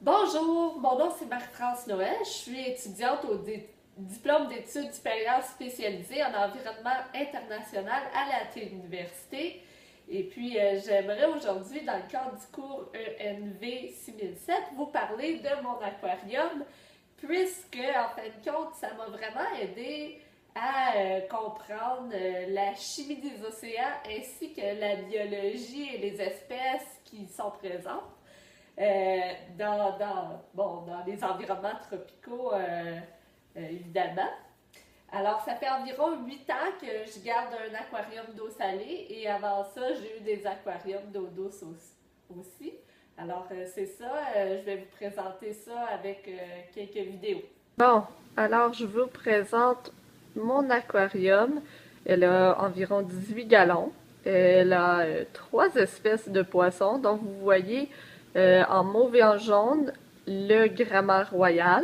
Bonjour, mon nom c'est Marie-France Noël. Je suis étudiante au diplôme d'études supérieures spécialisées en environnement international à la Université. Et puis, j'aimerais aujourd'hui, dans le cadre du cours ENV 6007, vous parler de mon aquarium, puisque, en fin de compte, ça m'a vraiment aidé à comprendre la chimie des océans ainsi que la biologie et les espèces qui y sont présentes dans les environnements tropicaux, évidemment. Alors, ça fait environ 8 ans que je garde un aquarium d'eau salée et avant ça, j'ai eu des aquariums d'eau douce aussi. Alors, c'est ça, je vais vous présenter ça avec quelques vidéos. Bon, alors je vous présente mon aquarium. Elle a environ 18 gallons. Elle a 3 espèces de poissons. Donc, vous voyez en mauve et en jaune le grammaire royal,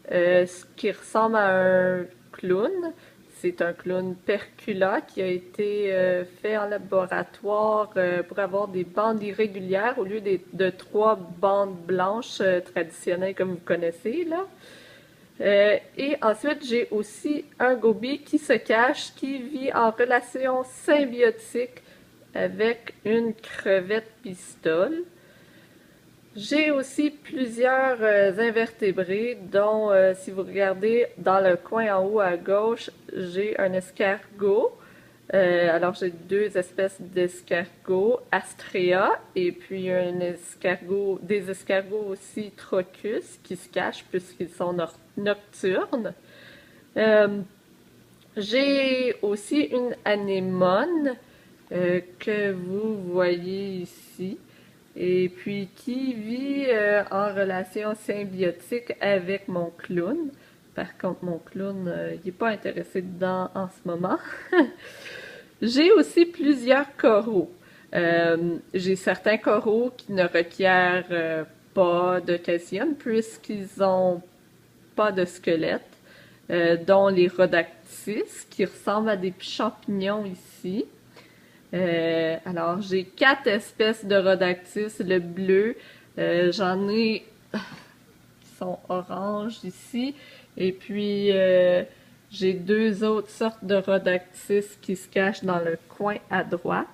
ce qui ressemble à un clown. C'est un clown percula qui a été fait en laboratoire pour avoir des bandes irrégulières au lieu de 3 bandes blanches traditionnelles comme vous connaissez là. Et ensuite, j'ai aussi un goby qui se cache, qui vit en relation symbiotique avec une crevette pistole. J'ai aussi plusieurs invertébrés, dont, si vous regardez dans le coin en haut à gauche, j'ai un escargot. Alors, j'ai 2 espèces d'escargots, Astrea, et puis des escargots aussi Trochus, qui se cachent puisqu'ils sont nocturnes. J'ai aussi une anémone que vous voyez ici, et puis qui vit en relation symbiotique avec mon clown. Par contre, mon clown, il n'est pas intéressé dedans en ce moment. J'ai aussi plusieurs coraux. J'ai certains coraux qui ne requièrent pas de calcium puisqu'ils n'ont pas de squelette, dont les rhodactis qui ressemblent à des champignons ici. Alors, j'ai 4 espèces de rhodactis, le bleu, j'en ai qui sont oranges ici, et puis j'ai 2 autres sortes de rhodactis qui se cachent dans le coin à droite.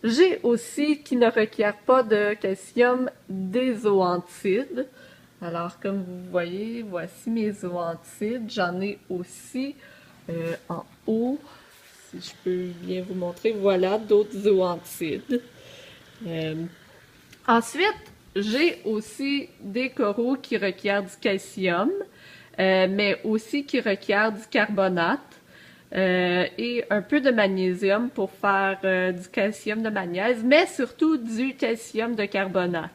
J'ai aussi, qui ne requièrent pas de calcium, des zoanthides. Alors, comme vous voyez, voici mes zoanthides. J'en ai aussi en haut, si je peux bien vous montrer, voilà d'autres zoanthides. Ensuite, j'ai aussi des coraux qui requièrent du calcium, mais aussi qui requièrent du carbonate et un peu de magnésium pour faire du calcium de magnésium, mais surtout du calcium de carbonate.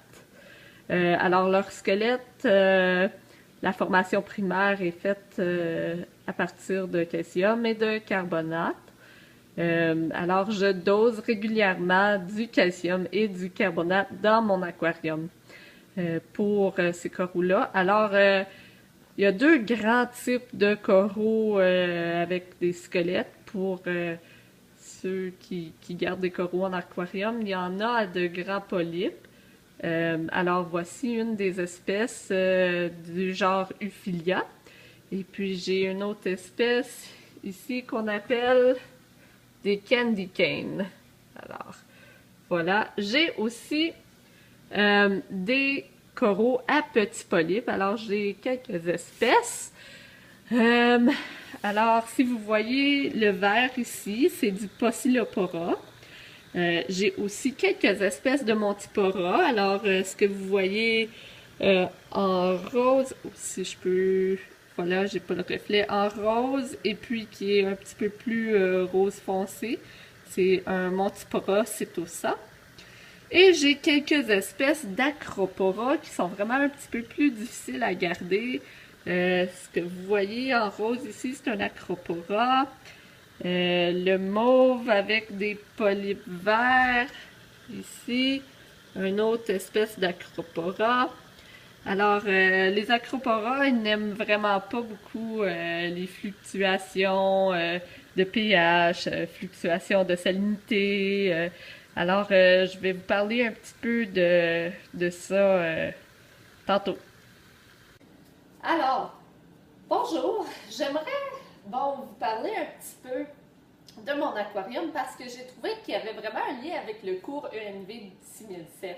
Alors, leur squelette, la formation primaire est faite à partir de calcium et de carbonate. Alors, je dose régulièrement du calcium et du carbonate dans mon aquarium pour ces coraux-là. Alors, il y a 2 grands types de coraux avec des squelettes pour ceux qui gardent des coraux en aquarium. Il y en a de grands polypes. Alors, voici une des espèces du genre Euphilia. Et puis, j'ai une autre espèce ici qu'on appelle des candy canes. Alors, voilà. J'ai aussi des coraux à petits polypes. Alors, j'ai quelques espèces. Alors, si vous voyez le vert ici, c'est du Pocillopora. J'ai aussi quelques espèces de Montipora. Alors, ce que vous voyez en rose, si je peux... Voilà, j'ai pas le reflet. En rose, et puis qui est un petit peu plus rose foncé, c'est un Montipora setosa. Et j'ai quelques espèces d'Acropora qui sont vraiment un petit peu plus difficiles à garder. Ce que vous voyez en rose ici, c'est un Acropora. Le mauve avec des polypes verts, ici, une autre espèce d'Acropora. Alors, les Acropora, ils n'aiment vraiment pas beaucoup les fluctuations de pH, fluctuations de salinité. Alors, je vais vous parler un petit peu de ça tantôt. Alors, bonjour, j'aimerais vous parler un petit peu de mon aquarium parce que j'ai trouvé qu'il y avait vraiment un lien avec le cours ENV 6007.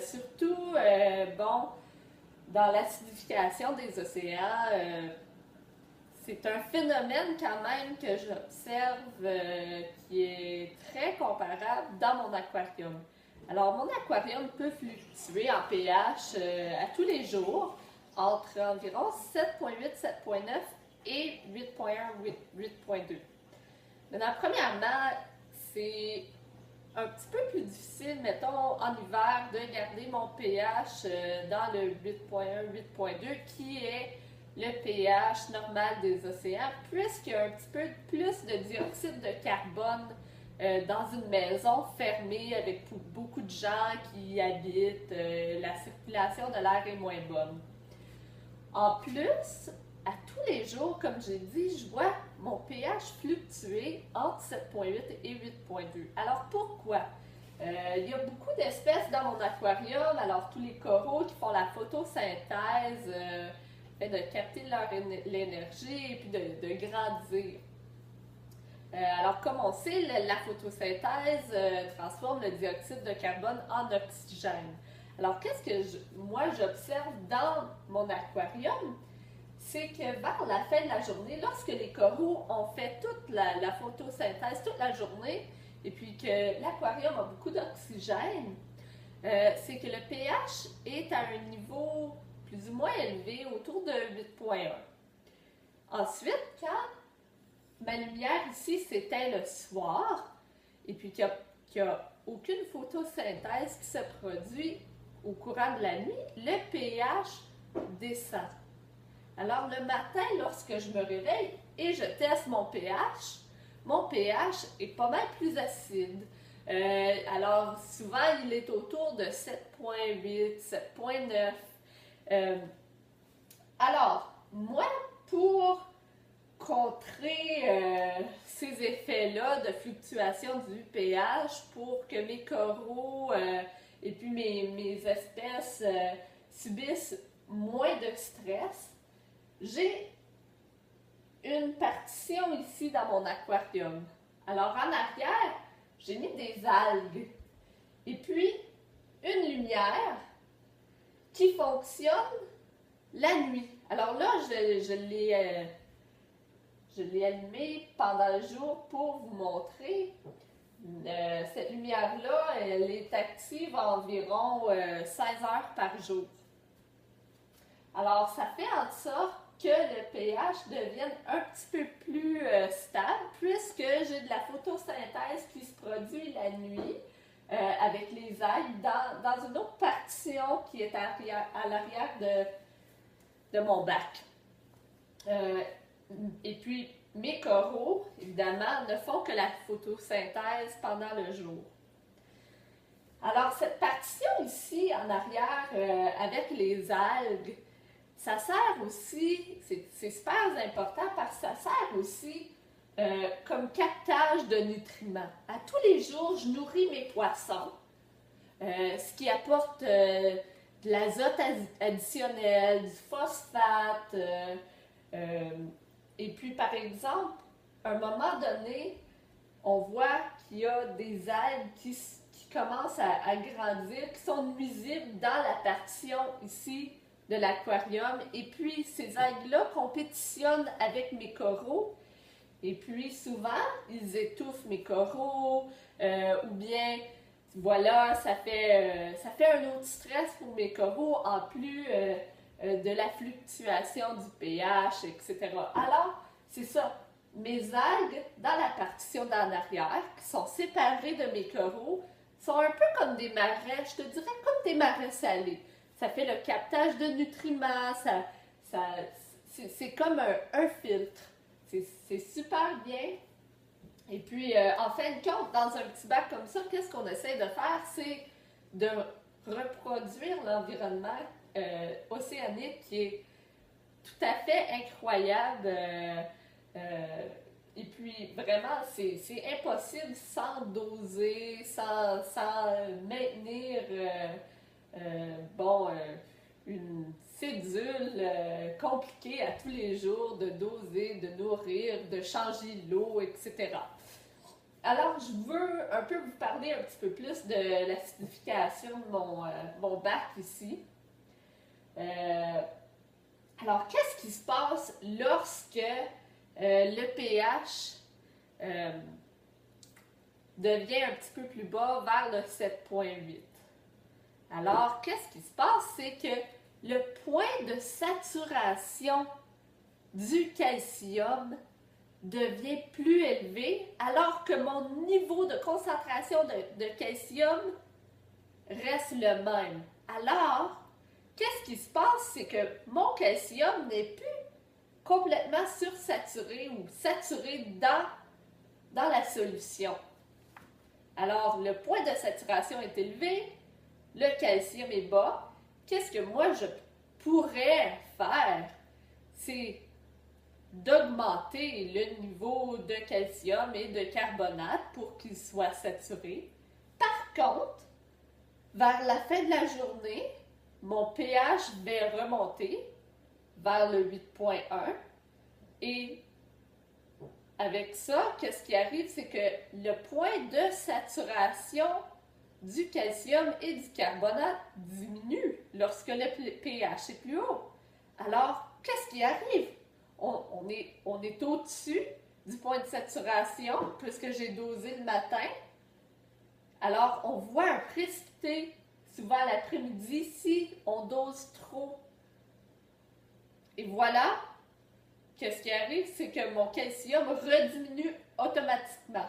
Surtout, dans l'acidification des océans, c'est un phénomène quand même que j'observe qui est très comparable dans mon aquarium. Alors, mon aquarium peut fluctuer en pH à tous les jours entre environ 7,8, 7,9 et 8,1, 8,2. Maintenant, premièrement, c'est un petit peu plus difficile, mettons, en hiver, de garder mon pH dans le 8,1, 8,2 qui est le pH normal des océans, puisqu'il y a un petit peu plus de dioxyde de carbone dans une maison fermée avec beaucoup de gens qui y habitent, la circulation de l'air est moins bonne. En plus, à tous les jours, comme j'ai dit, je vois mon pH fluctuer entre 7,8 et 8,2. Alors pourquoi? Il y a beaucoup d'espèces dans mon aquarium, alors tous les coraux qui font la photosynthèse, de capter l'énergie et puis de grandir. Alors, comme on sait, la photosynthèse transforme le dioxyde de carbone en oxygène. Alors, qu'est-ce que moi j'observe dans mon aquarium? C'est que vers la fin de la journée, lorsque les coraux ont fait toute la photosynthèse toute la journée, et puis que l'aquarium a beaucoup d'oxygène, c'est que le pH est à un niveau plus ou moins élevé, autour de 8,1. Ensuite, quand ma lumière ici s'éteint le soir, et puis qu'il n'y a aucune photosynthèse qui se produit au courant de la nuit, le pH descend. Alors le matin, lorsque je me réveille et je teste mon pH est pas mal plus acide. Alors souvent, il est autour de 7,8, 7,9. Alors, moi, pour contrer ces effets-là de fluctuation du pH, pour que mes coraux et puis mes espèces subissent moins de stress, j'ai une partition ici dans mon aquarium. Alors, en arrière, j'ai mis des algues et puis une lumière qui fonctionne la nuit. Alors là, je l'ai allumée pendant le jour pour vous montrer. Cette lumière-là, elle est active environ 16 heures par jour. Alors, ça fait en sorte que le pH devienne un petit peu plus stable puisque j'ai de la photosynthèse qui se produit la nuit avec les algues dans une autre partition qui est à l'arrière de mon bac. Et puis, mes coraux, évidemment, ne font que la photosynthèse pendant le jour. Alors, cette partition ici, en arrière, avec les algues, ça sert aussi, c'est super important parce que ça sert aussi comme captage de nutriments. À tous les jours, je nourris mes poissons, ce qui apporte de l'azote additionnel, du phosphate, et puis par exemple, à un moment donné, on voit qu'il y a des algues qui commencent à grandir, qui sont nuisibles dans la partition ici de l'aquarium. Et puis, ces algues-là compétitionnent avec mes coraux. Et puis, souvent, ils étouffent mes coraux. Ou bien, voilà, ça fait un autre stress pour mes coraux, en plus de la fluctuation du pH, etc. Alors, c'est ça. Mes algues, dans la partition d'en arrière, qui sont séparées de mes coraux, sont un peu comme des marais, je te dirais comme des marais salés. Ça fait le captage de nutriments, c'est comme un filtre. C'est super bien. Et puis, en fin de compte, dans un petit bac comme ça, qu'est-ce qu'on essaie de faire? C'est de reproduire l'environnement océanique qui est tout à fait incroyable. Et puis, vraiment, c'est impossible sans doser, sans maintenir cédule compliquée à tous les jours de doser, de nourrir, de changer l'eau, etc. Alors, je veux un peu vous parler un petit peu plus de l'acidification de mon bac ici. Alors, qu'est-ce qui se passe lorsque le pH devient un petit peu plus bas vers le 7,8? Alors, qu'est-ce qui se passe? C'est que le point de saturation du calcium devient plus élevé alors que mon niveau de concentration de calcium reste le même. Alors, qu'est-ce qui se passe? C'est que mon calcium n'est plus complètement sursaturé ou saturé dans la solution. Alors, le point de saturation est élevé, le calcium est bas. Qu'est-ce que moi je pourrais faire? C'est d'augmenter le niveau de calcium et de carbonate pour qu'il soit saturé. Par contre, vers la fin de la journée, mon pH va remonter vers le 8,1 et avec ça, qu'est-ce qui arrive? C'est que le point de saturation du calcium et du carbonate diminue lorsque le pH est plus haut. Alors, qu'est-ce qui arrive? On est au-dessus du point de saturation puisque j'ai dosé le matin. Alors, on voit un précipité souvent l'après-midi si on dose trop. Et voilà, qu'est-ce qui arrive? C'est que mon calcium rediminue automatiquement.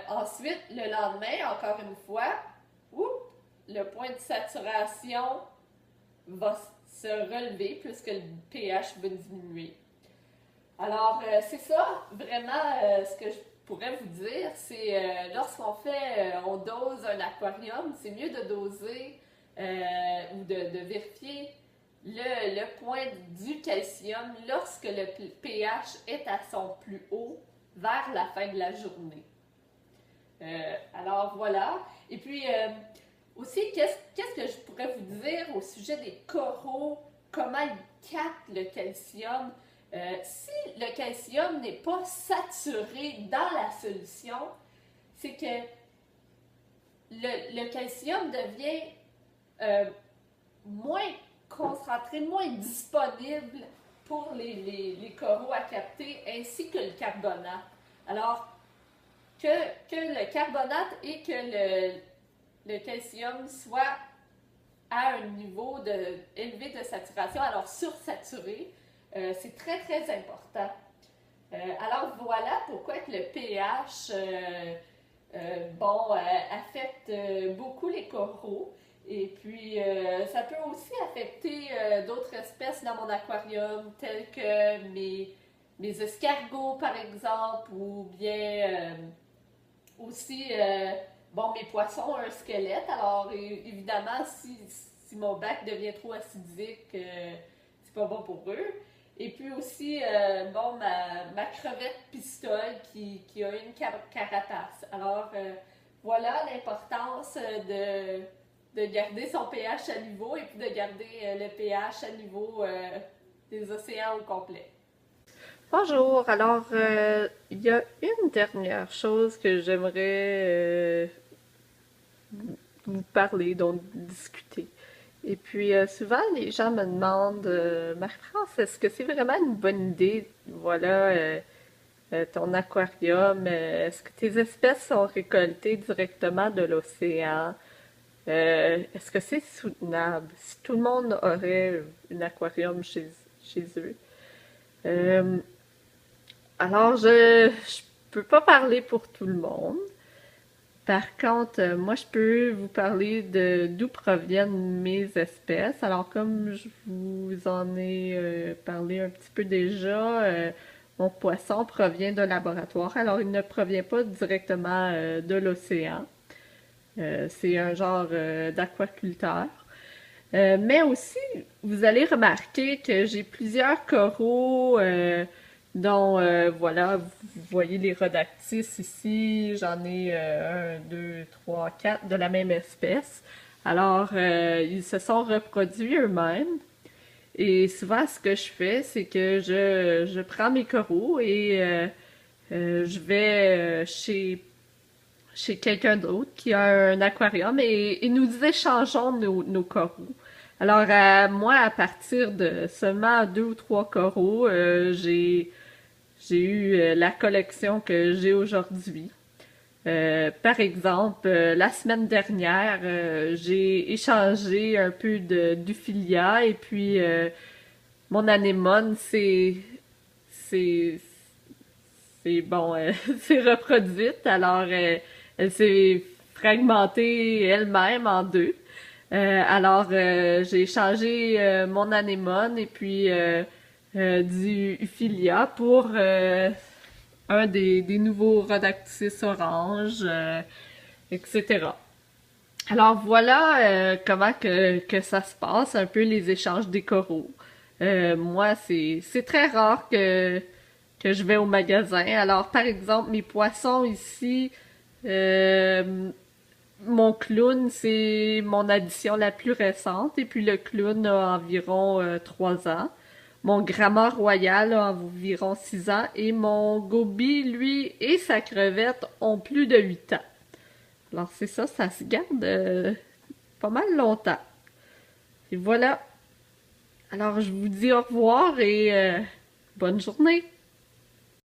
Ensuite, le lendemain, encore une fois, le point de saturation va se relever puisque le pH va diminuer. Alors, c'est ça, vraiment, ce que je pourrais vous dire, c'est lorsqu'on on dose un aquarium, c'est mieux de doser ou de vérifier le point du calcium lorsque le pH est à son plus haut vers la fin de la journée. Alors voilà. Et puis aussi, qu'est-ce que je pourrais vous dire au sujet des coraux? Comment ils captent le calcium? Si le calcium n'est pas saturé dans la solution, c'est que le calcium devient moins concentré, moins disponible pour les coraux à capter, ainsi que le carbonate. Alors, que le carbonate et que le calcium soient à un niveau élevé de saturation, alors sursaturé, c'est très très important. Alors voilà pourquoi que le pH affecte beaucoup les coraux. Et puis, ça peut aussi affecter d'autres espèces dans mon aquarium, telles que mes escargots, par exemple, ou bien aussi, mes poissons ont un squelette. Alors, évidemment, si mon bac devient trop acidique, c'est pas bon pour eux. Et puis aussi, ma crevette pistole qui a une carapace. Alors, voilà l'importance de garder son pH à niveau et puis de garder le pH à niveau des océans au complet. Bonjour, alors il y a une dernière chose que j'aimerais vous parler, donc discuter. Et puis souvent les gens me demandent, Marie-France, est-ce que c'est vraiment une bonne idée, voilà, ton aquarium, est-ce que tes espèces sont récoltées directement de l'océan? Est-ce que c'est soutenable? Si tout le monde aurait un aquarium chez eux. Alors, je peux pas parler pour tout le monde. Par contre, moi, je peux vous parler d'où proviennent mes espèces. Alors, comme je vous en ai parlé un petit peu déjà, mon poisson provient d'un laboratoire. Alors, il ne provient pas directement de l'océan. C'est un genre d'aquaculteur. Mais aussi, vous allez remarquer que j'ai plusieurs coraux dont, voilà, vous voyez les Rhodactis ici. J'en ai 1, 2, 3, 4 de la même espèce. Alors, ils se sont reproduits eux-mêmes. Et souvent, ce que je fais, c'est que je prends mes coraux et je vais chez quelqu'un d'autre qui a un aquarium et nous échangeons nos coraux. Alors, moi, à partir de seulement 2 ou 3 coraux, j'ai eu la collection que j'ai aujourd'hui. Par exemple, la semaine dernière, j'ai échangé un peu d'Euphilia et puis mon anémone c'est, c'est bon, s'est reproduite. Alors, elle s'est fragmentée elle-même en deux. Alors, j'ai échangé mon anémone et puis du Euphilia pour un des nouveaux Rhodactis orange, etc. Alors voilà comment que ça se passe, un peu les échanges des coraux. Moi, c'est très rare que je vais au magasin. Alors, par exemple, mes poissons ici, mon clown, c'est mon addition la plus récente. Et puis le clown a environ 3 ans. Mon Gramma Royal a environ 6 ans. Et mon Goby, lui, et sa crevette ont plus de 8 ans. Alors c'est ça, ça se garde pas mal longtemps. Et voilà. Alors je vous dis au revoir et bonne journée.